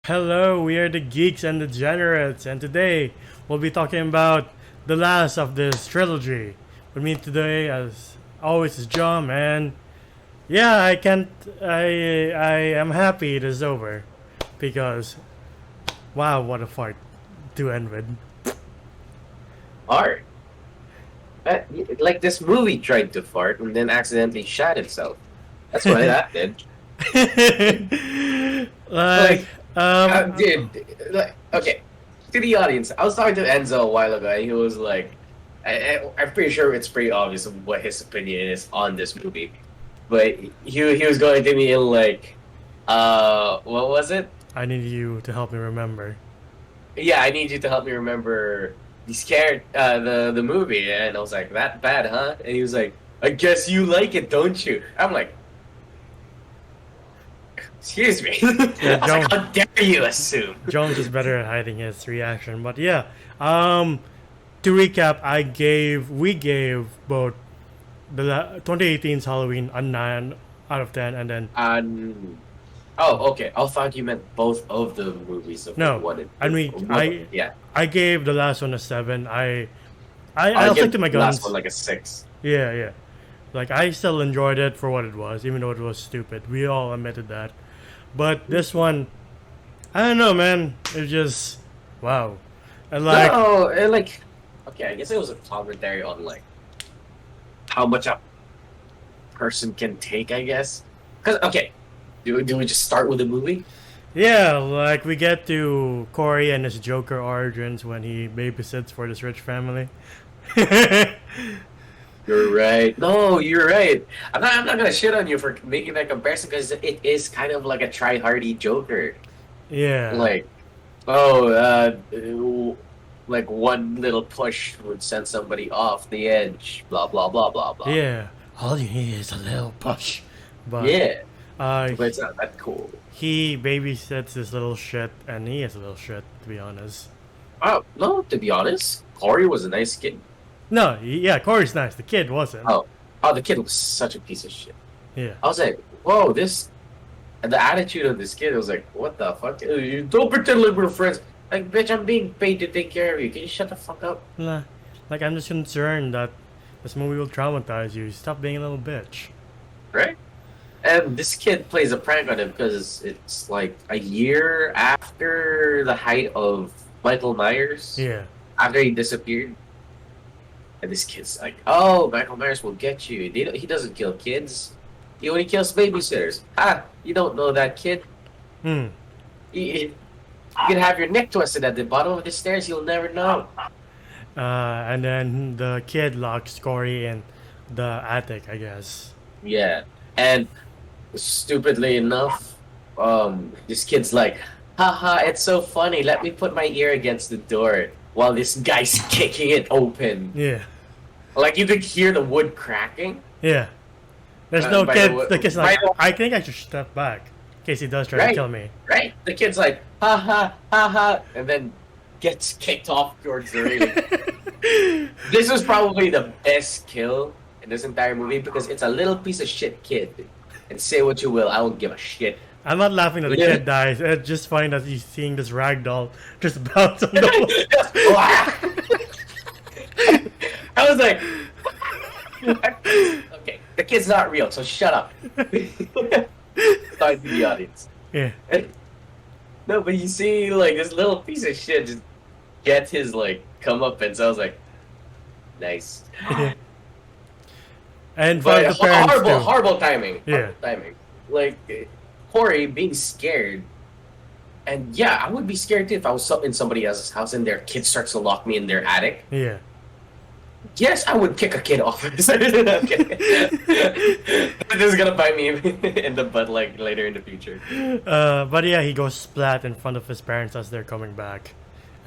Hello, we are the Geeks and the Degenerates, and today we'll be talking about the last of this trilogy. With me today, as always, is John, and yeah, I can't. I am happy it is over because wow, what a fart to end with. Fart. Like this movie tried to fart and then accidentally shat itself. That's what that did. like, Like, um, okay. To the audience, I was talking to Enzo a while ago, and he was like, I'm pretty sure it's pretty obvious of what his opinion is on this movie. But he was going to me in like, what was it? I need you to help me remember. Yeah, I need you to help me remember the movie. And I was like, that bad, huh? And he was like, I guess you like it, don't you? I'm like, excuse me. Yeah, I was like, how dare you assume? Jones is better at hiding his reaction, but yeah. To recap, we gave both the 2018's Halloween a 9 out of 10, and then Um, oh, okay. I thought you meant both of the movies of no, what it. I mean Yeah, I gave the last one a 7. I'll I'll stick give to my the last guns. one like a 6. Yeah, yeah. Like I still enjoyed it for what it was, even though it was stupid. We all admitted that. But this one, I don't know, man. It just wow, and like No, okay. I guess it was a commentary on like how much a person can take. I guess because okay, do we just start with the movie? yeah, like we get to Corey and his Joker origins when he babysits for this rich family. You're right. No, you're right. I'm not gonna shit on you for making that comparison because it is kind of like a try-hardy Joker. Yeah, Like, oh, like one little push would send somebody off the edge. Blah blah blah blah blah. yeah. All you need is a little push. But Yeah, uh, but it's not that cool. he babysits this little shit, and he is a little shit, to be honest. Oh no, to be honest, Corey was a nice kid. No, yeah, Corey's nice. The kid wasn't. Oh, the kid was such a piece of shit. Yeah. I was like, whoa, this. And the attitude of this kid was like, what the fuck? You don't pretend like we're friends. Like, bitch, I'm being paid to take care of you. Can you shut the fuck up? Nah. Like, I'm just concerned that this movie will traumatize you. Stop being a little bitch. Right? And this kid plays a prank on him because it's like a year after the height of Michael Myers, Yeah. after he disappeared. And this kid's like, oh, Michael Myers will get you. He doesn't kill kids. He only kills babysitters. Ah, you don't know that, kid. Hmm. You can have your neck twisted at the bottom of the stairs. You'll never know. And then the kid locks Corey in the attic, I guess. Yeah. And stupidly enough, this kid's like, haha, it's so funny. Let me put my ear against the door while this guy's kicking it open. Yeah. Like you could hear the wood cracking. Yeah. There's no By kid. The kid's like, by the- I think I should step back in case he does try to Right. kill me. Right? The kid's like, haha, haha, and then gets kicked off towards the railing. This was probably the best kill in this entire movie because it's a little piece of shit kid. And say what you will, I don't give a shit. I'm not laughing that the Yeah. kid dies. It's just funny that he's seeing this rag doll just bounce on the Just, wah! I was like, okay, the kid's not real, so shut up. Sorry to the audience. Yeah. No, but you see, like, this little piece of shit just gets his, like, comeuppance. I was like, nice. And for But the parents horrible, too. horrible timing. Yeah. Horrible timing. Like, Corey being scared. And yeah, I would be scared too if I was in somebody else's house and their kid starts to lock me in their attic. Yeah. Yes, I would kick a kid off. This is gonna bite me in the butt like later in the future. But yeah, he goes splat in front of his parents as they're coming back.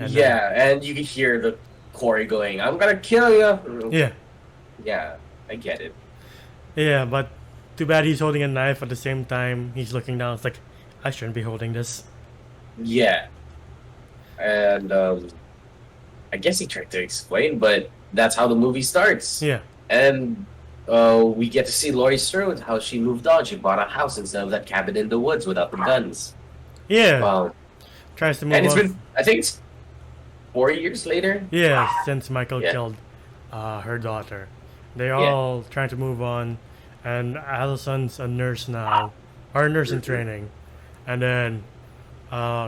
And Yeah, and you can hear the Corey going, "I'm gonna kill you." Yeah. Yeah, I get it. Yeah, but too bad he's holding a knife at the same time. He's looking down. It's like, I shouldn't be holding this. Yeah, and I guess he tried to explain, but that's how the movie starts. Yeah. And we get to see Laurie Strode, how she moved on. She bought a house instead of that cabin in the woods without the guns. Yeah. Wow. tries to move And it's on. been, I think it's 4 years later. Yeah, since Michael Yeah. killed her daughter. They're Yeah. all trying to move on, and Allison's a nurse now, or a nurse in training. And then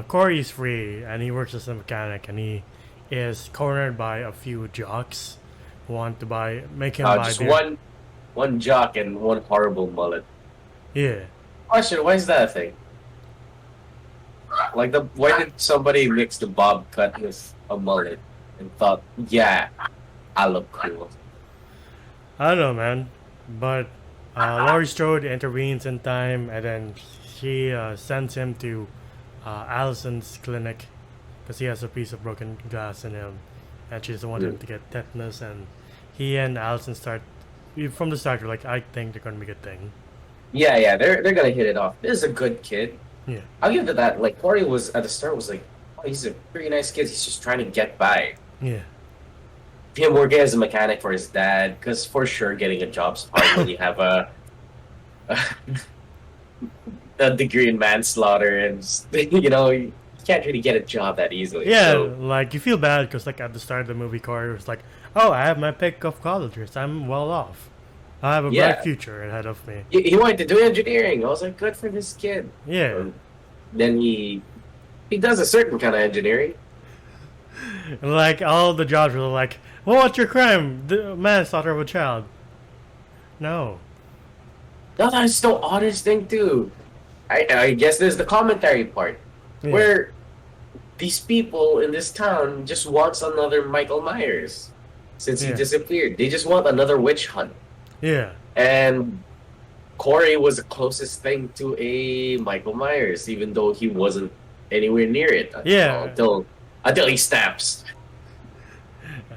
Corey's free, and he works as a mechanic, and he is cornered by a few jocks who want to make him buy Just their... one jock and one horrible mullet. Yeah. Question: why is that a thing? Like why did somebody mix the bob cut with a mullet and thought, yeah, I look cool? I don't know, man. But Laurie Strode intervenes in time, and then she sends him to Allison's clinic because he has a piece of broken glass in him, and she doesn't want him to get tetanus. And he and Allison start from the start. They're like, I think they're gonna make a thing. Yeah, they're gonna hit it off. This is a good kid. Yeah. I'll give it that. Like Corey was at the start was like, oh, he's a pretty nice kid. He's just trying to get by. Yeah. Him working as a mechanic for his dad, because for sure getting a job's hard when you have a degree in manslaughter, and you can't really get a job that easily. Yeah, So, like you feel bad because like at the start of the movie, Corey was like, "Oh, I have my pick of colleges. I'm well off. I have a Yeah. bright future ahead of me." he wanted to do engineering. I was like, good for this kid. Yeah. Then he does a certain kind of engineering. And like all the jobs were like, "Well, what's your crime? The manslaughter of a child." No. No, that's the oddest thing too. I guess there's the commentary part Yeah. where these people in this town just wants another Michael Myers since he Yeah. disappeared. They just want another witch hunt. Yeah. And Corey was the closest thing to a Michael Myers, even though he wasn't anywhere near it. Yeah. Until he snaps.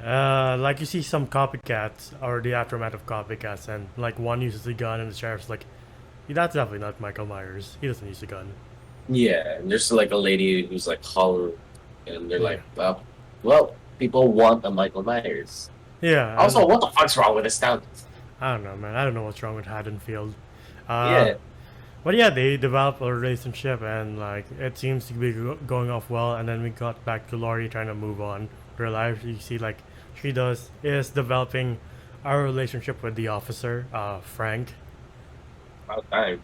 Like you see some copycats or the aftermath of copycats, and like one uses a gun, and the sheriff's like, "That's definitely not Michael Myers. He doesn't use a gun." Yeah, and there's like a lady who's like hollering, and they're Yeah. like, well, people want a Michael Myers. Yeah. Also, what the fuck's wrong with this town? I don't know, man. I don't know what's wrong with Haddonfield. Yeah. But yeah, they develop a relationship, and like it seems to be going off well. And then we got back to Laurie trying to move on with her life. You see, like is developing our relationship with the officer, Frank. About time.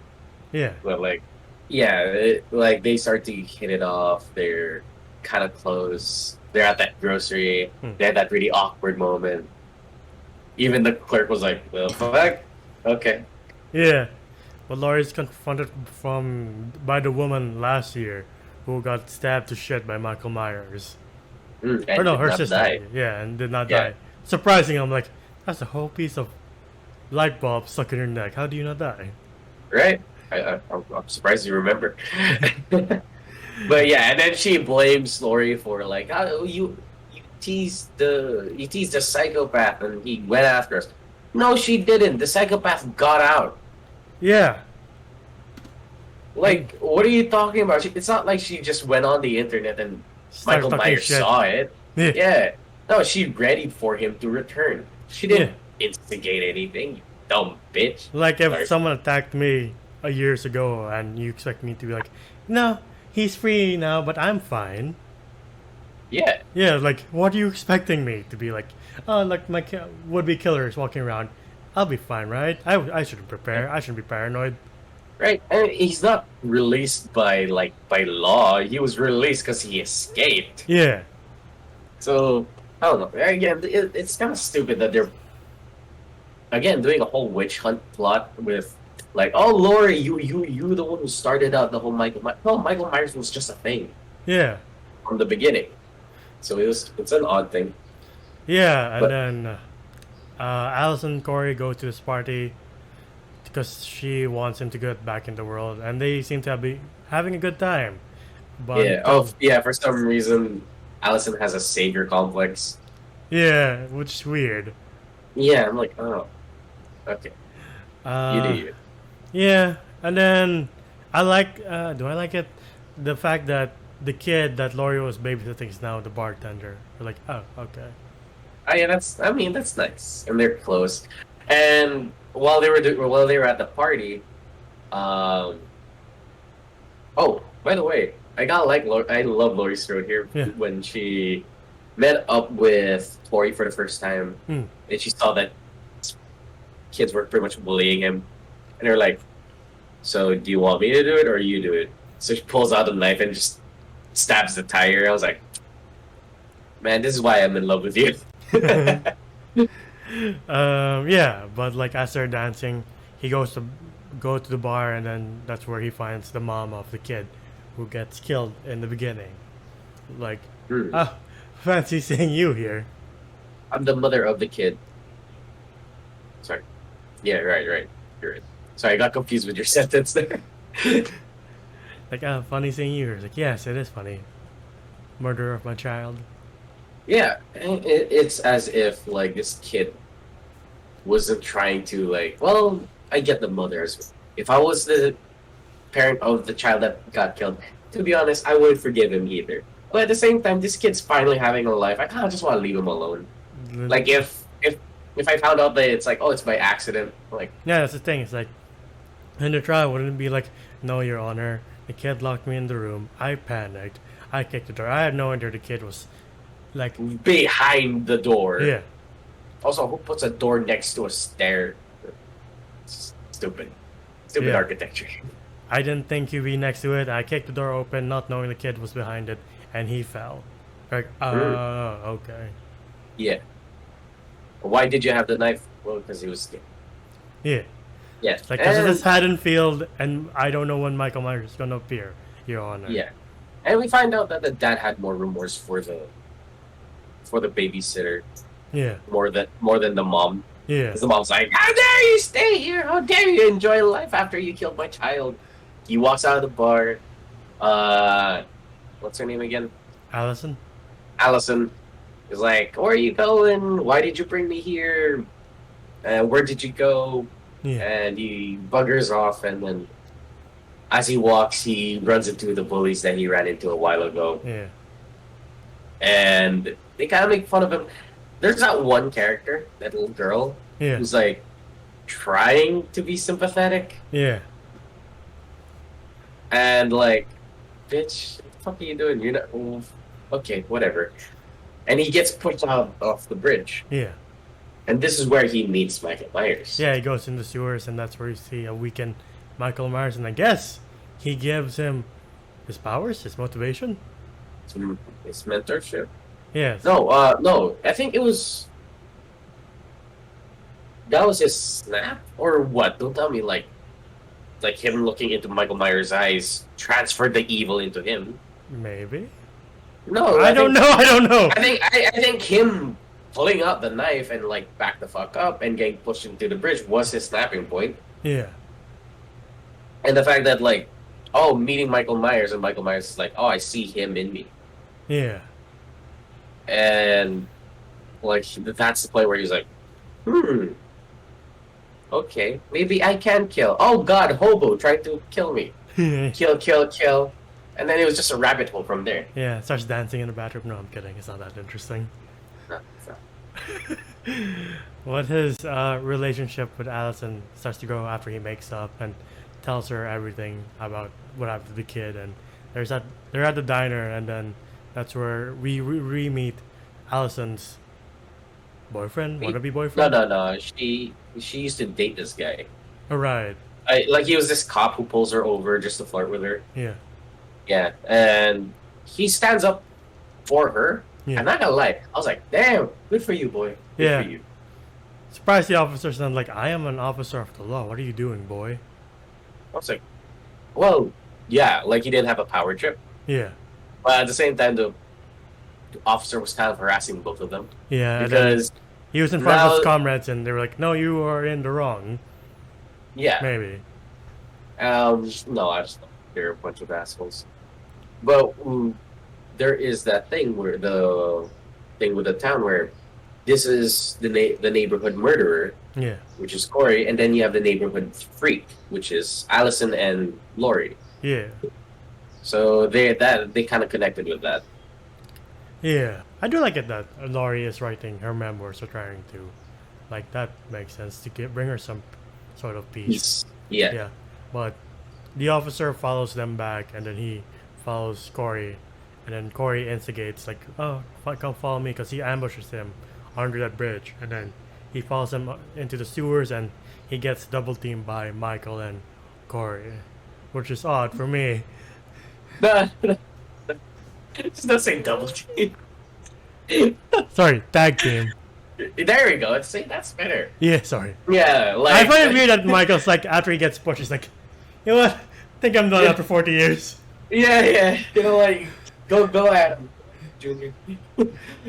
Yeah, But like, yeah, like they start to hit it off. They're kind of close. They're at that grocery. They had that really awkward moment. Even the clerk was like, well, fuck. Okay. yeah. But Laurie's confronted by the woman last year who got stabbed to shit by Michael Myers. And Or no, did her not sister. die. Yeah, and did not Yeah. die. Surprising, I'm like, that's a whole piece of light bulb stuck in your neck. How do you not die? Right? I'm surprised you remember. But yeah, and then she blames Laurie for like, oh, you teased the psychopath, and he went after us. No, she didn't. The psychopath got out. Yeah. Like, what are you talking about? It's not like she just went on the internet and Started Michael talking Myers shit. saw it. Yeah. Yeah. No, she readied for him to return. She didn't instigate anything, you dumb bitch. Like if Sorry. someone attacked me years ago and you expect me to be like, no, he's free now, but I'm fine. Yeah. Yeah, like what are you expecting me to be like? Oh, like my would-be killer is walking around. I'll be fine, right? I shouldn't prepare. I shouldn't be paranoid. Right. And he's not released by law. He was released because he escaped. Yeah. So I don't know. Again, it's kind of stupid that they're doing a whole witch hunt plot with like, oh, Laurie, you the one who started out the whole Michael Myers. No, Michael Myers was just a thing Yeah. from the beginning. So it's an odd thing. Yeah, and But- then Allison and Corey go to this party because she wants him to get back in the world, and they seem to be having a good time. But Yeah. Oh, yeah. For some reason, Allison has a savior complex. yeah, which is weird. Yeah, I'm like, oh, okay, you do you. Yeah, and then I like. Do I like it? The fact that the kid that Laurie was babysitting is now the bartender. You're like, oh, okay. Oh, yeah, that's nice, and they're close. And while they were at the party, oh, by the way, I love Laurie Strode here Yeah. when she met up with Tori for the first time, Hmm. and she saw that kids were pretty much bullying him, and they're like, "So, do you want me to do it or you do it?" So she pulls out a knife and just stabs the tire. I was like, "Man, this is why I'm in love with you." Yeah, but like as they're dancing, he goes to go to the bar, and then that's where he finds the mom of the kid who gets killed in the beginning. Like, Hmm. ah, fancy seeing you here. I'm the mother of the kid. Sorry. Yeah, right. You're right. Sorry, I got confused with your sentence there. Like, ah, funny seeing you here. It's like, yes, it is funny. Murder of my child. Yeah, it's as if like this kid wasn't trying to like. Well, I get the mother as well. If I was the parent of the child that got killed, to be honest, I wouldn't forgive him either. But at the same time, this kid's finally having a life. I kind of just want to leave him alone. Like if I found out that it's like, oh, it's by accident, like Yeah, that's the thing. It's like, in the trial, wouldn't it be like, no, Your Honor, the kid locked me in the room. I panicked. I kicked the door. I had no idea the kid was like, behind the door. yeah, Also, who puts a door next to a stair? Stupid Yeah. architecture. I didn't think you'd be next to it. I kicked the door open, not knowing the kid was behind it, and he fell. Like, okay. Yeah. Why did you have the knife? Well, because he was scared. Yeah. Yeah. It's like, because of this Haddonfield, and I don't know when Michael Myers is going to appear, Your Honor. Yeah. And we find out that the dad had more remorse for the babysitter Yeah. more than the mom. Yeah. Because the mom's like, "How dare you stay here? How dare you enjoy life after you killed my child?" He walks out of the bar. What's her name again? Allison? Allison is like, "Where are you going? Why did you bring me here? Where did you go?" Yeah. And he buggers off, and then as he walks, he runs into the bullies that he ran into a while ago, Yeah. and they kind of make fun of him. There's that one character, that little girl, Yeah. who's like trying to be sympathetic, Yeah. and like, bitch, what the fuck are you doing? You're not. Okay, whatever. And he gets pushed out off the bridge, Yeah. and this is where he meets Michael Myers. Yeah, he goes in the sewers, and that's where you see a weakened Michael Myers, and I guess he gives him his powers, his motivation. It's mentorship. Yes. No. I think it was. That was his snap, or what? Don't tell me like him looking into Michael Myers' eyes transferred the evil into him. Maybe. No, I don't know. I don't know. I think him pulling out the knife and like back the fuck up and getting pushed into the bridge was his snapping point. Yeah. And the fact that like, oh, meeting Michael Myers, and Michael Myers is like, oh, I see him in me, Yeah. and like that's the point where he's like, okay, maybe I can kill. Oh God, hobo tried to kill me. Kill. And then it was just a rabbit hole from there. Yeah, starts dancing in the bathroom. No, I'm kidding. It's not that interesting. No, it's not. What his relationship with Allison starts to go after he makes up and tells her everything about what happened to the kid, and they're at the diner, and then that's where we re-meet Allison's boyfriend, wannabe boyfriend. No. She used to date this guy. Oh, right. Like he was this cop who pulls her over just to flirt with her. Yeah. Yeah, and he stands up for her. Yeah. I'm not gonna lie, I was like, damn, good for you, boy. Good Yeah. for you. Surprised the officer's not like, I am an officer of the law. What are you doing, boy? I was like, well, yeah, like he didn't have a power trip, Yeah. but at the same time, the officer was kind of harassing both of them Yeah. And then because he was in front of now- his comrades, and they were like, no, you are in the wrong. yeah, Maybe. no, I just they're a bunch of assholes. But there is that thing where the thing with the town where this is the neighborhood murderer, Yeah. which is Corey, and then you have the neighborhood freak, which is Allison and Laurie. Yeah. So they kind of connected with that. Yeah. I do like it that Laurie is writing her memoirs or trying to. Like, that makes sense to bring her some sort of peace. Yeah. Yeah. But the officer follows them back, and then he follows Corey, and then Corey instigates like, "Oh, come follow me," because he ambushes him under that bridge, and then he follows him into the sewers, and he gets double teamed by Michael and Corey, which is odd for me. It's not saying double team. Sorry, tag team. There we go. See, that's better. Yeah, sorry. Yeah, like I find it weird that Michael's like, after he gets pushed, he's like, you know what? I think I'm done after 40 years. Yeah. You know, like go at him, Junior.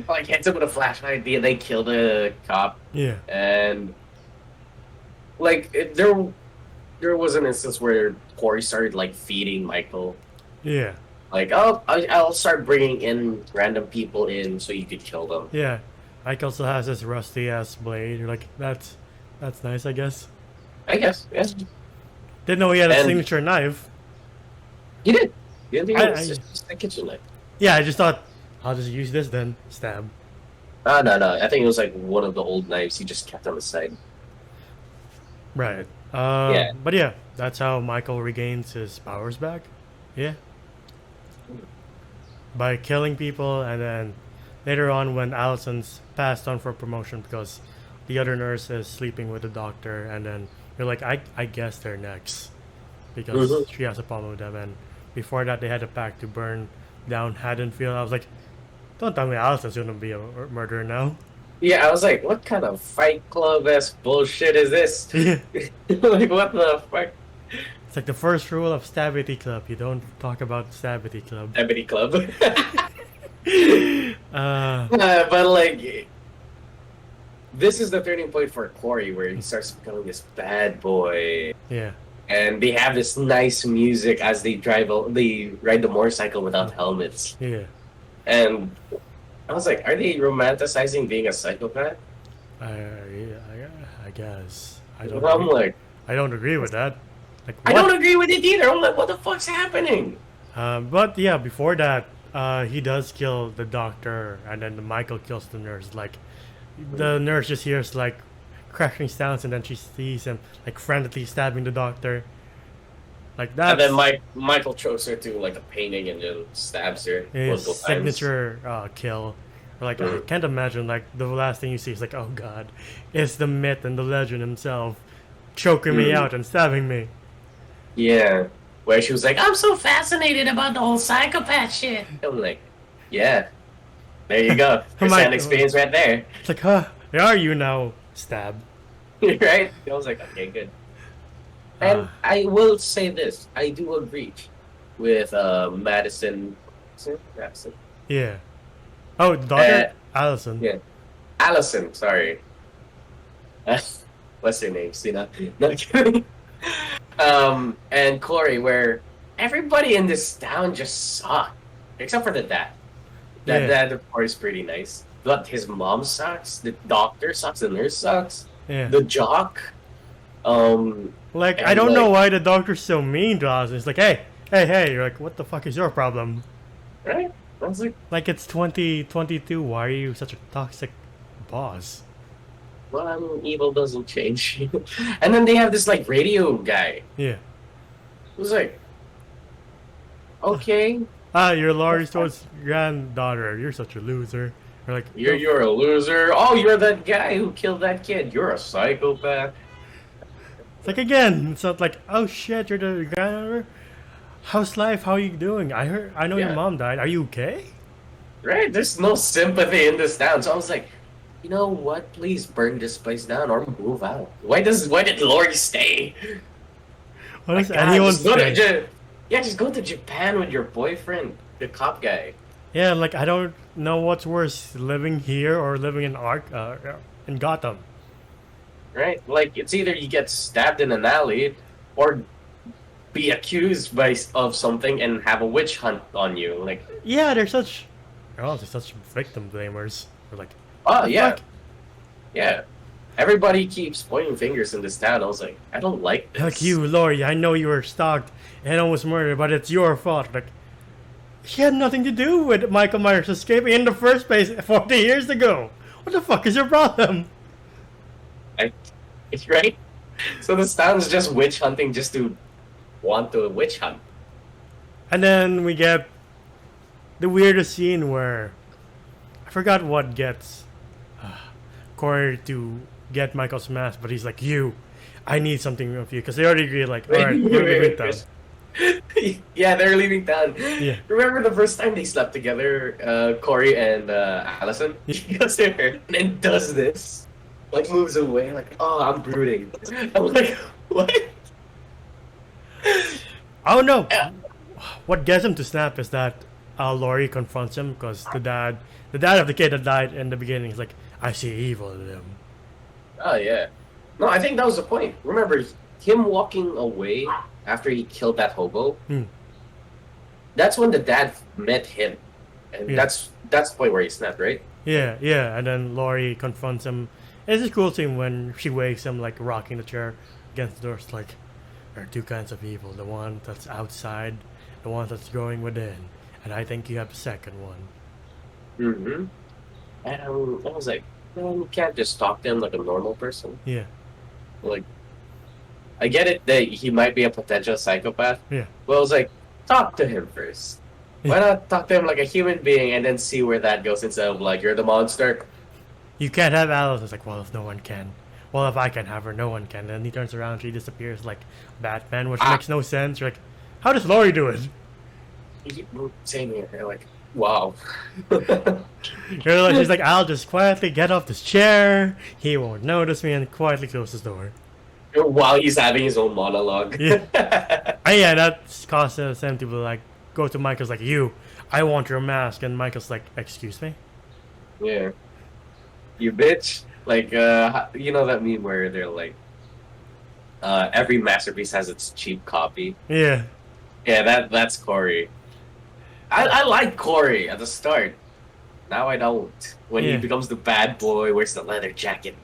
Like hits him with a flashlight. They kill the cop. Yeah. And like there was an instance where Corey started like feeding Michael. Yeah. Like, oh, I'll start bringing in random people in so you could kill them. Yeah. Mike also has this rusty ass blade. You're like, that's nice, I guess. I guess, yeah. Didn't know he had a And- signature knife. You did. You didn't think it I- was just a kitchen knife. Yeah, I just thought, I'll just use this then. Stab. No. I think it was like one of the old knives he just kept on the side. Right. Yeah. But yeah, that's how Michael regains his powers back. Yeah. By killing people, and then later on when Allison's passed on for promotion because the other nurse is sleeping with the doctor, and then you're like, I guess they're next. Because she has a problem with them, and before that they had a pact to burn down Haddonfield. I was like, don't tell me Allison's gonna be a murderer now. Yeah, I was like, what kind of Fight Club-esque bullshit is this? Like, what the fuck? It's like the first rule of Stabity Club. You don't talk about Stabity Club. Ebony Club. Uh, But like, this is the turning point for Corey, where he starts becoming this bad boy, yeah. and they have this nice music as they ride the motorcycle without helmets. Yeah. And I was like, are they romanticizing being a psychopath? I guess. I I'm don't. like, I don't agree with that. Like, I what? don't agree with it either. I'm like, what the fuck's happening? But yeah, before that, he does kill the doctor, and then Michael kills the nurse. Like, the nurse just hears like crashing sounds, and then she sees him like frantically stabbing the doctor. Like that. And then Michael chokes her to like a painting and then stabs her his multiple times. signature kill. Like, I can't imagine like the last thing you see is like, oh god, it's the myth and the legend himself choking me out and stabbing me. Yeah, where she was like, I'm so fascinated about the whole psychopath shit. I'm like, yeah, there you go. First-hand experience right there. It's like, huh, where are you now? Stab. Right? I was like, okay, good. And I will say this, I do agree with Madison. Is it Madison? Yeah. Oh, the daughter? Allison. Yeah. Allison, sorry. What's her name? Sina? Not kidding. And Corey, where everybody in this town just sucked. Except for the dad. That dad, of course, pretty nice. But his mom sucks, the doctor sucks, the nurse sucks, Yeah. the jock. Like, and I don't know like- why the doctor's so mean to Allison. It's like, hey. You're like, what the fuck is your problem? Right? I was like, Like, it's 2022. Why are you such a toxic boss? well, I mean, evil doesn't change. And then they have this, like, radio guy. Yeah. Who's like, okay, You're Laurie's granddaughter. You're such a loser. You're like, you're a loser. Oh, you're that guy who killed that kid. You're a psychopath. It's like, again, it's not like, oh shit, you're the granddaughter. How's life? How are you doing? I know your Yeah. mom died. Are you okay? Right? There's no sympathy in this town. So I was like, you know what? Please burn this place down or move out. Why did Lori stay? What does God, anyone just go to say? just go to Japan with your boyfriend, the cop guy. Yeah, like, I don't know what's worse, living here or living in Gotham. Right? Like, it's either you get stabbed in an alley or be accused of something and have a witch hunt on you. Like, Yeah, they're such victim blamers. They're like, oh, yeah. fuck? Yeah. Everybody keeps pointing fingers in this town. I was like, I don't like this. Like, you, Laurie, I know you were stalked and almost murdered, but it's your fault. Like, she had nothing to do with Michael Myers escaping in the first place 40 years ago. What the fuck is your problem? Right? So this town's just witch hunting just to want to witch hunt. And then we get the weirdest scene where I forgot what gets Corey to get Michael's mask, but he's like, "You, I need something of you," because they already agreed. Like, all right, we're leaving town. Yeah, they're leaving town. Yeah. Remember the first time they slept together, Corey and Allison? He goes there and then does this. Like, moves away, like, oh, I'm brooding. I'm like, what? Oh no! What gets him to snap is that Laurie confronts him because the dad of the kid that died in the beginning is like, "I see evil in him." Oh, yeah. No, I think that was the point. Remember, him walking away after he killed that hobo, that's when the dad met him. And Yeah. that's the point where he snapped, right? Yeah, yeah, and then Laurie confronts him. It's a cool scene when she wakes him, like, rocking the chair against the door. It's like, there are two kinds of evil. The one that's outside, the one that's growing within. And I think you have the second one. Mm-hmm. And I was like, man, you can't just talk to him like a normal person. Yeah, Like, I get it that he might be a potential psychopath. yeah. But I was like, talk to him first. Why not talk to him like a human being and then see where that goes instead of like, you're the monster? You can't have Alice. It's like, well, if no one can. Well, if I can have her, no one can. And he turns around, she disappears like Batman, which makes no sense. You're like, how does Laurie do it? Same here. You're like, wow. You're like, she's like, I'll just quietly get off this chair. He won't notice me, and quietly close his door. While he's having his own monologue. Yeah. And yeah, that causes him to be like, go to Michael's like, you, I want your mask. And Michael's like, excuse me? Yeah. You bitch. Like, you know that meme where they're like, every masterpiece has its cheap copy. Yeah. Yeah, that's Corey. I like Corey at the start. Now I don't. When he Yeah. becomes the bad boy, wears the leather jacket.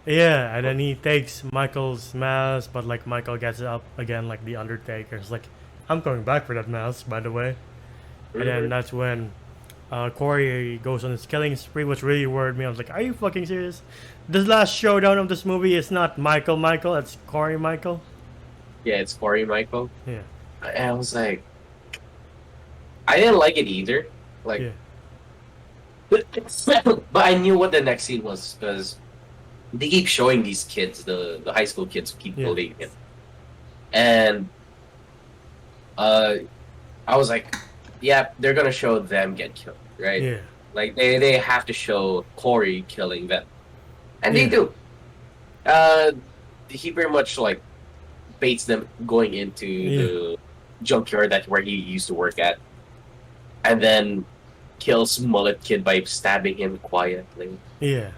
Yeah, and then he takes Michael's mask, but like Michael gets up again like the Undertaker. It's like, I'm going back for that mask, by the way. And then that's when Corey goes on his killing spree, which really worried me. I was like, are you fucking serious? This last showdown of this movie is not Michael, it's Corey Michael. Yeah, it's Corey Michael. Yeah. And I was like, I didn't like it either. Like, Yeah. but I knew what the next scene was because they keep showing these kids, the high school kids, who keep Yeah. bullying him, and I was like, yeah, they're gonna show them get killed, right? Yeah. Like they have to show Corey killing them, and they Yeah. do. He pretty much like baits them going into the junkyard where he used to work at, and then kills Mullet Kid by stabbing him quietly. Yeah.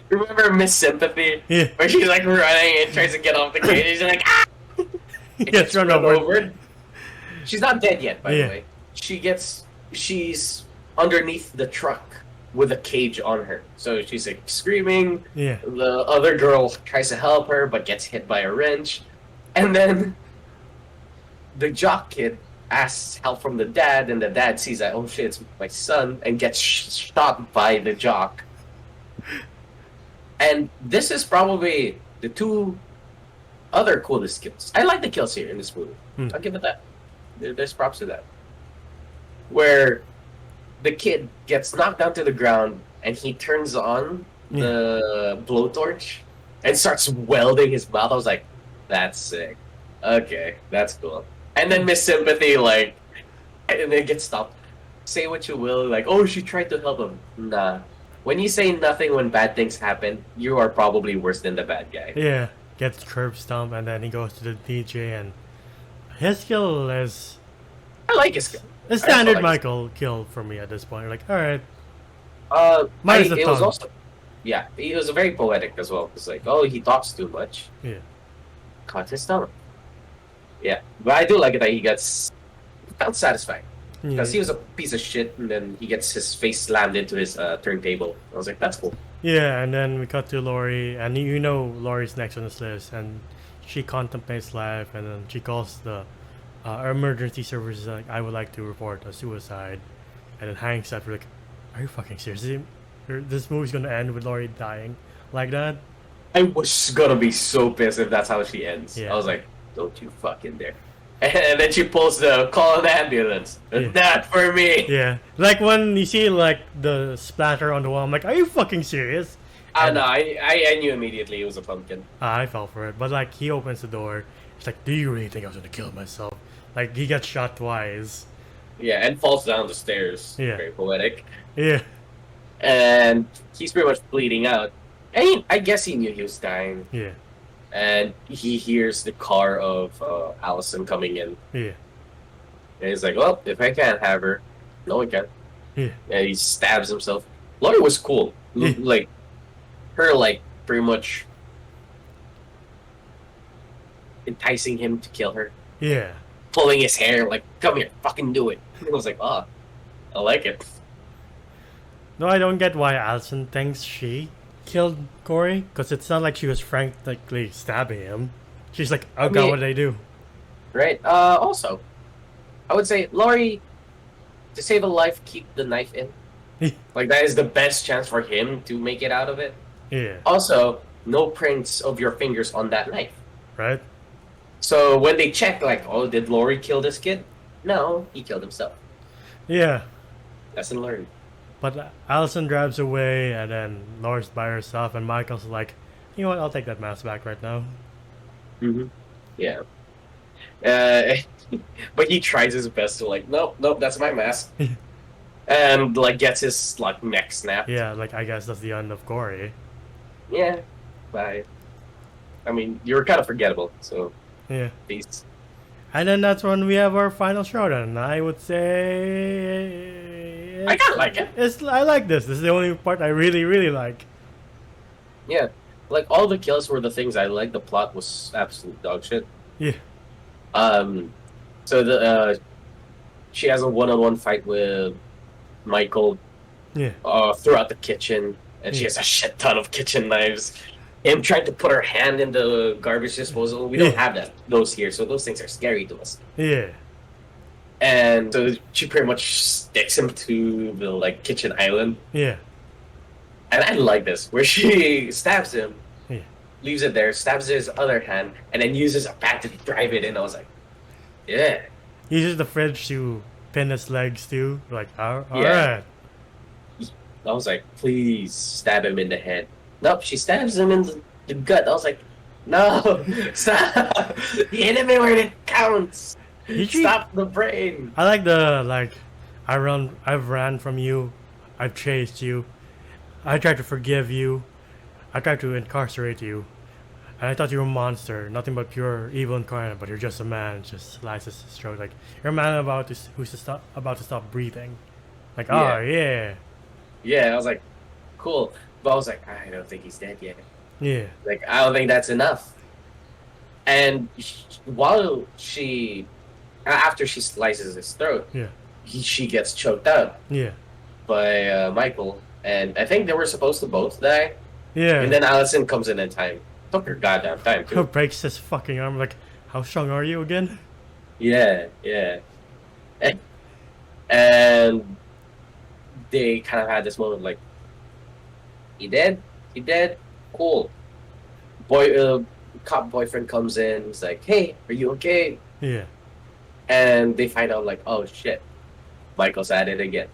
Remember Miss Sympathy? Yeah. Where she's like running and tries to get off the cage, and she's like, ah! He gets run over. She's not dead yet, by Yeah. the way. She's underneath the truck with a cage on her. So she's like screaming. Yeah. The other girl tries to help her, but gets hit by a wrench. And then the jock kid asks help from the dad, and the dad sees that, oh shit, it's my son, and gets shot by the jock. And this is probably the two other coolest kills. I like the kills here in this movie. I'll give it that. There's props to that. Where the kid gets knocked down to the ground and he turns on the blowtorch and starts welding his mouth. I was like, that's sick. Okay, that's cool. And then Miss Sympathy, like, and then gets stopped. Say what you will, like, oh, she tried to help him. Nah. When you say nothing when bad things happen, you are probably worse than the bad guy. Yeah. Gets curb stomp, and then he goes to the DJ, and his kill is I like his skill. a standard Michael kill for me at this point. Like, alright. Minus the it was tongue. also, yeah, he was very poetic as well. It's like, oh, he talks too much. Yeah. Cut his tongue. Yeah, but I do like it that he gets felt satisfying because he was a piece of shit, and then he gets his face slammed into his turntable. I was like, that's cool. Yeah, and then we cut to Laurie, and you know Laurie's next on this list, and she contemplates life, and then she calls the emergency services like, I would like to report a suicide, and then hangs up. We're like, are you fucking serious? This movie's gonna end with Laurie dying like that? I was gonna be so pissed if that's how she ends. Yeah. I was like, don't you fucking dare. And then she pulls the call an ambulance. Yeah. Not for me. Yeah, like when you see like the splatter on the wall, I'm like, are you fucking serious? Ah, And no, I knew immediately it was a pumpkin. I fell for it, but like he opens the door. He's like, do you really think I was gonna kill myself? Like he got shot twice. Yeah, and falls down the stairs. Yeah. Very poetic. Yeah, And he's pretty much bleeding out. And I guess he knew he was dying. yeah, And he hears the car of Allison coming in. yeah, And he's like, well, if I can't have her, no one can. yeah, And he stabs himself. Laurie was cool. Yeah. Like, her, like, pretty much enticing him to kill her. yeah. Pulling his hair, like, come here, fucking do it. And I was like, oh, I like it. No, I don't get why Allison thinks she killed Corey, because it's not like she was frankly stabbing him. She's like, oh god, mean- what did I do? Right? Also, I would say, Laurie, to save a life, keep the knife in. Like, that is the best chance for him to make it out of it. Yeah, Also, no prints of your fingers on that knife. right? So when they check, like, oh, did Laurie kill this kid? No, he killed himself. Yeah, Lesson learned. but Allison drives away, and then Laura's by herself, and Michael's like, you know what, I'll take that mask back right now. Mm-hmm. Yeah. But he tries his best to, like, nope, that's my mask. And, like, gets his, like, neck snapped. Yeah, like, I guess that's the end of Corey. Yeah. Bye. I mean, you were kind of forgettable, so Yeah. peace. And then that's when we have our final showdown. I would say... I kinda like it. I like this. This is the only part I really, really like. Yeah. Like, all the kills were the things I liked. The plot was absolute dog shit. Yeah. So she has a one-on-one fight with Michael Yeah. throughout the kitchen, and she has a shit ton of kitchen knives. Him trying to put her hand in the garbage disposal. We don't have those here, so those things are scary to us. Yeah. And so she pretty much sticks him to the like kitchen island. Yeah. And I like this, where she stabs him, Yeah. leaves it there, stabs his other hand, and then uses a bat to drive it in. I was like, yeah. Uses the fridge to pin his legs too. Like, alright. Yeah. I was like, please stab him in the head. Nope, she stabs him in the gut. I was like, no, stop. Hit him where it counts. Stop the brain. I like the, like, I've ran from you. I've chased you. I tried to forgive you. I tried to incarcerate you. And I thought you were a monster, nothing but pure evil incarnate, but you're just a man. Just slices his throat. Like, you're a man about to stop breathing. Like, oh, yeah. Yeah, I was like, cool. But I was like, I don't think he's dead yet. Yeah. Like, I don't think that's enough. And after she slices his throat, Yeah. she gets choked out Yeah. by Michael. And I think they were supposed to both die. Yeah. And then Allison comes in time. Took her goddamn time, too. breaks his fucking arm. Like, how strong are you again? Yeah. And they kind of had this moment like, he dead? He dead? Cool. Cop boyfriend comes in. He's like, hey, are you okay? Yeah. And they find out like, oh shit, Michael's at it again.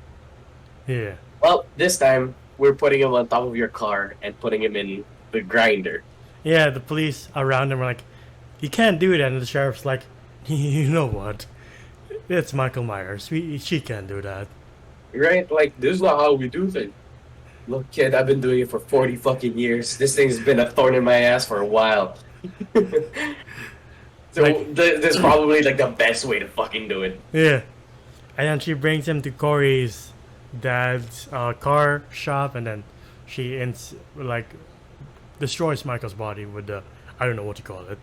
Yeah. Well, this time we're putting him on top of your car and putting him in the grinder. Yeah, the police around him are like, you can't do that. And the sheriff's like, you know what? It's Michael Myers. She can't do that. Right? Like, this is not how we do things. Look, kid, I've been doing it for 40 fucking years. This thing's been a thorn in my ass for a while. So Like- this is probably like the best way to fucking do it. Yeah. And then she brings him to Corey's dad's car shop, and then she destroys Michael's body with the, I don't know what you call it.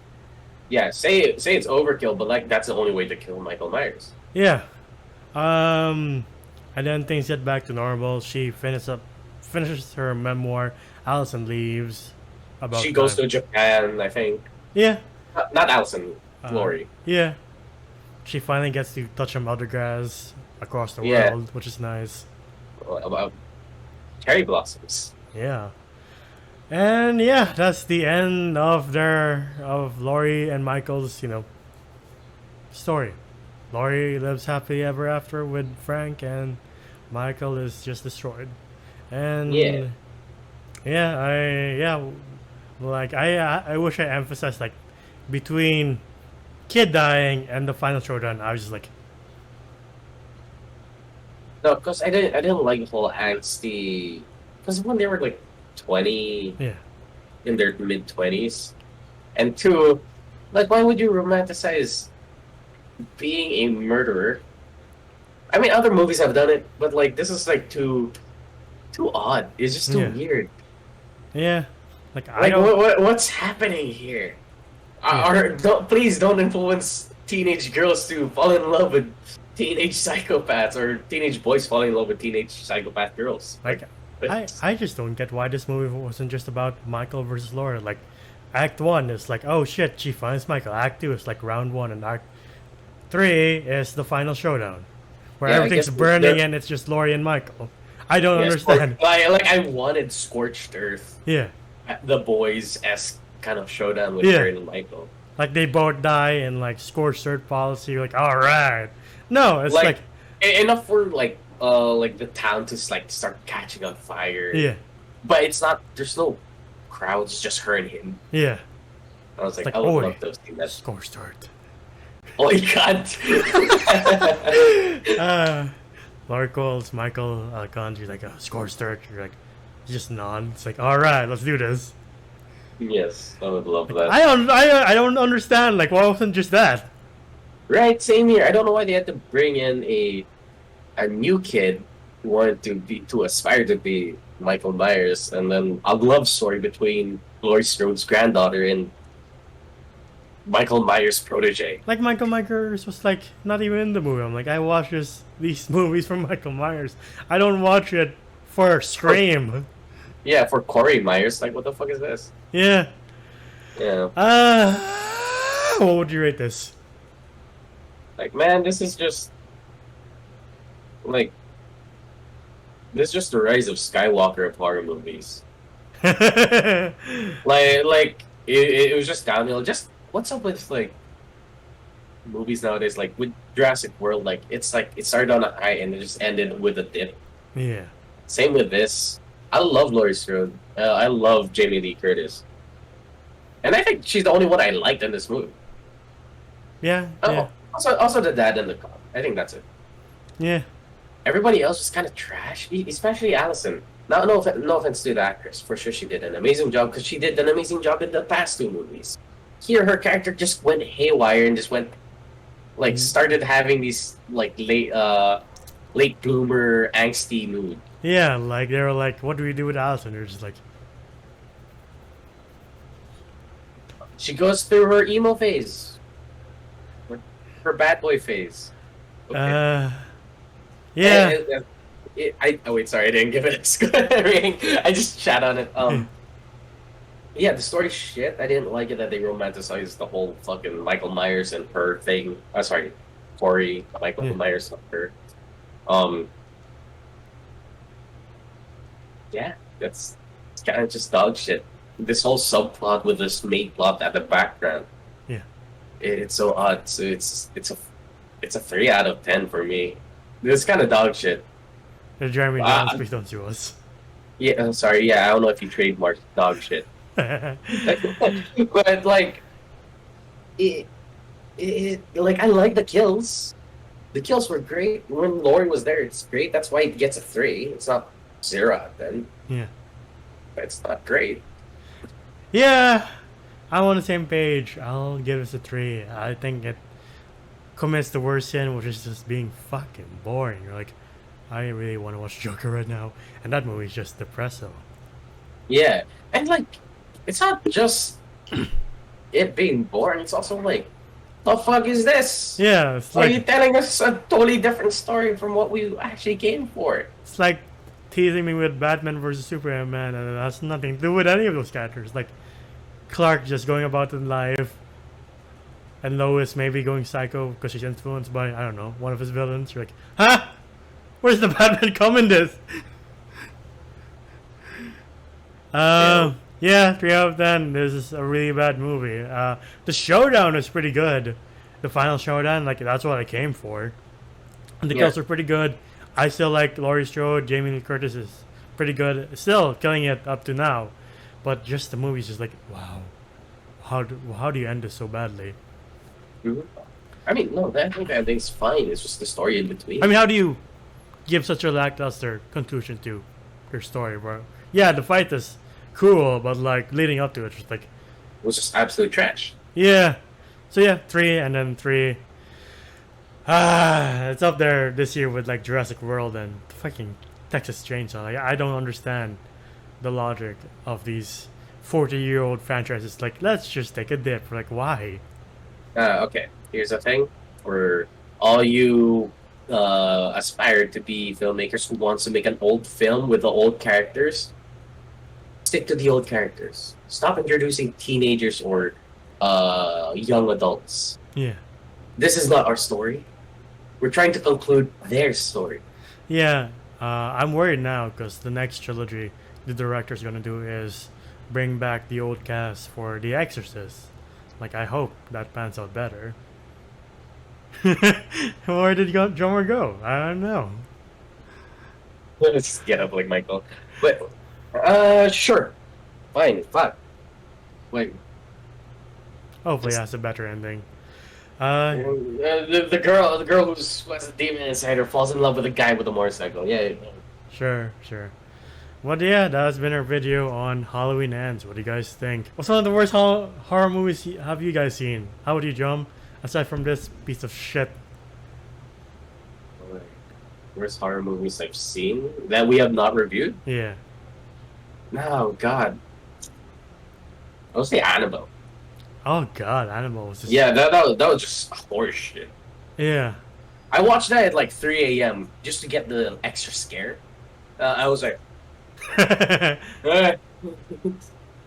Yeah, say it's overkill, but like that's the only way to kill Michael Myers. Yeah. And then things get back to normal. She finishes her memoir. Allison leaves. She goes to Japan, I think. Yeah. Not Allison, Laurie. Yeah. She finally gets to touch some other guys across the Yeah. world, which is nice. About cherry blossoms. Yeah. And yeah, that's the end of Laurie and Michael's, story. Laurie lives happily ever after with Frank, and Michael is just destroyed. And Yeah. I wish I emphasized like between kid dying and the final showdown. I was just like, No, because I didn't like the whole angsty. Because when they were like 20, yeah, in their mid 20s, and two, like why would you romanticize being a murderer? I mean, other movies have done it, but like this is like too odd. It's just too yeah, weird. yeah. Like I Like don't, what's happening here? yeah, Please don't influence teenage girls to fall in love with teenage psychopaths, or teenage boys falling in love with teenage psychopath girls. like It's- I just don't get why this movie wasn't just about Michael versus Laura. Like, Act 1 is like, oh shit, she finds Michael. Act 2 is like round 1, and Act 3 is the final showdown, where yeah, I everything's guess burning they're- and it's just Laurie and Michael. I don't yeah, understand. like I wanted scorched earth, Yeah, the boys esque kind of showdown with Yeah. her and Michael. like they both die in like scorched earth policy. You're like, all right. No, it's like, Enough for like the town to like start catching on fire. yeah, But it's not. There's no crowds. It's just her and him. yeah. I was like, Like, I would oi. love those things. That's Scorched earth. oh my god. Laurie calls Michael Alcantara like a scorched earth. You're like, you just nod. It's like, all right, let's do this. Yes, I would love that. I don't understand. Like, why wasn't just that? Right, same here. I don't know why they had to bring in a new kid who wanted to aspire to be Michael Myers, and then a love story between Laurie Strode's granddaughter and Michael Myers' protege. Like, Michael Myers was like not even in the movie. I'm like, I watch these movies from Michael Myers. I don't watch it for Scream. Yeah, for Corey Myers, like what the fuck is this? Yeah. Yeah, What would you rate this? like man, this is just like this is just the rise of Skywalker of horror movies. Yeah. Like it was just downhill. Just what's up with like movies nowadays? Like with Jurassic World, like it's like it started on a high and it just ended with a dip. Same with this. I love Laurie Strode. I love Jamie Lee Curtis, and I think she's the only one I liked in this movie. Yeah. Oh, Yeah. also the dad and the cop. I think that's it. Yeah. Everybody else was kind of trash, especially Allison. No offense to the actress. For sure, she did an amazing job because she did an amazing job in the past two movies. Here, her character just went haywire and just went like started having these like late bloomer angsty mood. Yeah. Like they were like, what do we do with Allison? They're just like, She goes through her emo phase, her bad boy phase. yeah. Oh wait, sorry, I didn't give it a score rating. I just chat on it. Yeah, the story shit. I didn't like it that they romanticized the whole fucking Michael Myers and her thing. Sorry, Corey, Michael Yeah. Myers and her. Yeah, it's kind of just dog shit. This whole subplot with this main plot at the background. Yeah. It's so odd. So it's a 3 out of 10 for me. This kind of dog shit. Jeremy Jones, please don't sue us. Yeah, I'm sorry. Yeah, I don't know if you trademarked dog shit. But like, like I like the kills. The kills were great when Laurie was there. It's great. That's why it gets a 3. It's not 0 out of 10. Yeah. But it's not great. Yeah, I'm on the same page. I'll give this a 3. I think it commits the worst sin, which is just being fucking boring. You're like, I really want to watch Joker right now, and that movie's just depresso. Yeah, and like, it's not just it being boring. It's also like, the fuck is this? Yeah, it's Are you like telling us a totally different story from what we actually came for? it's like teasing me with Batman versus Superman, and it has nothing to do with any of those characters. Like Clark just going about in life, and Lois maybe going psycho because she's influenced by, I don't know, one of his villains. You're like, huh? Where's the Batman come in this? Yeah, 3 out of 10. This is a really bad movie. The showdown is pretty good. The final showdown, like that's what I came for. And the Yeah. kills are pretty good. I still like Laurie Strode. Jamie Lee Curtis is pretty good. Still killing it up to now. But just the movie's just like, wow. How do you end this so badly? Mhm. I mean, no, I think that thing's fine. It's just the story in between. I mean, how do you give such a lackluster conclusion to your story, bro? Yeah, the fight is cool, but like leading up to it, just like, It was just absolute trash. yeah. So yeah, 3 and then 3. It's up there this year with like Jurassic World and fucking Texas Chainsaw. Like, I don't understand the logic of these 40-year-old franchises. Like, let's just take a dip. Like, why? Okay, here's the thing. For all you aspire to be filmmakers who wants to make an old film with the old characters, stick to the old characters. Stop introducing teenagers or young adults. Yeah. This is not our story. We're trying to conclude their story. Yeah, I'm worried now because the next trilogy the director's gonna do is bring back the old cast for The Exorcist. Like, I hope that pans out better. Where did drummer go? I don't know. Let's get up like Michael. But sure, fine, fuck. Wait, Hopefully, it has a better ending. the girl who has a demon inside her falls in love with a guy with a motorcycle. Yeah. Sure. Well, yeah, that's been our video on Halloween Ends. What do you guys think? What's one of the worst horror movies have you guys seen? How would you jump? Aside from this piece of shit. Worst horror movies I've seen that we have not reviewed. Yeah. No, God. I would say Annabelle. Oh god, Animal was just... Yeah, that was just horse shit. Yeah. I watched that at like 3 a.m. just to get the extra scare. I was like, eh.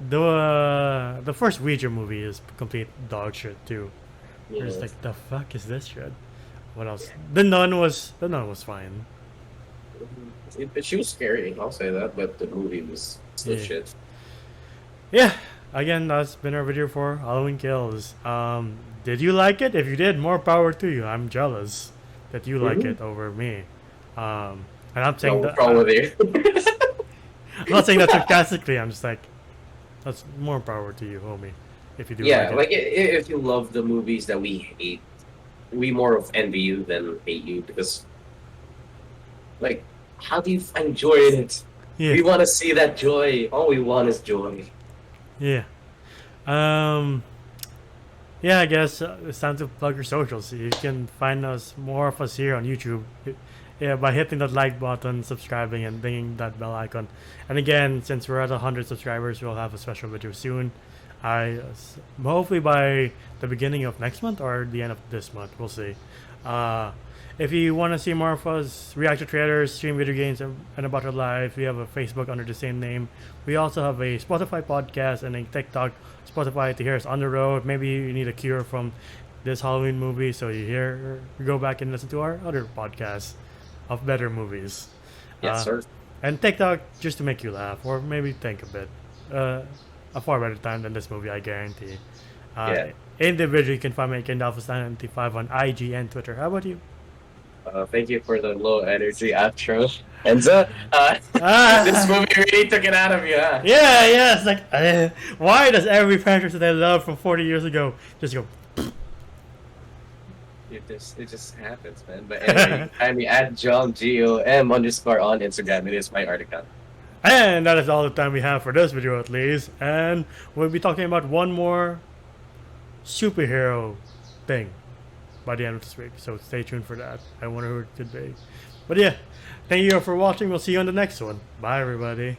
The first Ouija movie is complete dog shit too. Yeah. It's like, the fuck is this shit? What else? The Nun was fine. She was scary, I'll say that, but the movie was still Yeah. shit. Yeah. Again, that's been our video for Halloween Kills. Did you like it? If you did, more power to you. I'm jealous that you like it over me. And I'm saying No that problem with you. I'm not saying that sarcastically. I'm just like, that's more power to you, homie. If you do Yeah, like it. if you love the movies that we hate, we more of envy you than hate you because, like, how do you find joy in it? Yeah. We want to see that joy. All we want is joy. Yeah. Yeah, I guess it's time to plug your socials. You can find more of us here on YouTube. Yeah, by hitting that like button, subscribing, and dinging that bell icon. And again, since we're at 100 subscribers, we'll have a special video soon. Hopefully by the beginning of next month or the end of this month. We'll see. If you want to see more of us, react to trailers, stream video games, and about our life, we have a Facebook under the same name. We also have a Spotify podcast and a TikTok. Spotify to hear us on the road. Maybe you need a cure from this Halloween movie, so you go back and listen to our other podcasts of better movies. Yes, sir. And TikTok just to make you laugh or maybe think a bit. A far better time than this movie, I guarantee. Yeah. Individually, you can find me at KenDalphus995 on IG and Twitter. How about you? Thank you for the low energy outro. Enza, this movie really took it out of you, huh? Yeah, it's like, why does every franchise that I love from 40 years ago just go? It just happens, man. But anyway, find me at JomGOM_ on Instagram. It is my art account. And that is all the time we have for this video, at least. And we'll be talking about one more superhero thing by the end of this week. So stay tuned for that. I wonder who it could be. But yeah, thank you all for watching. We'll see you on the next one. Bye, everybody.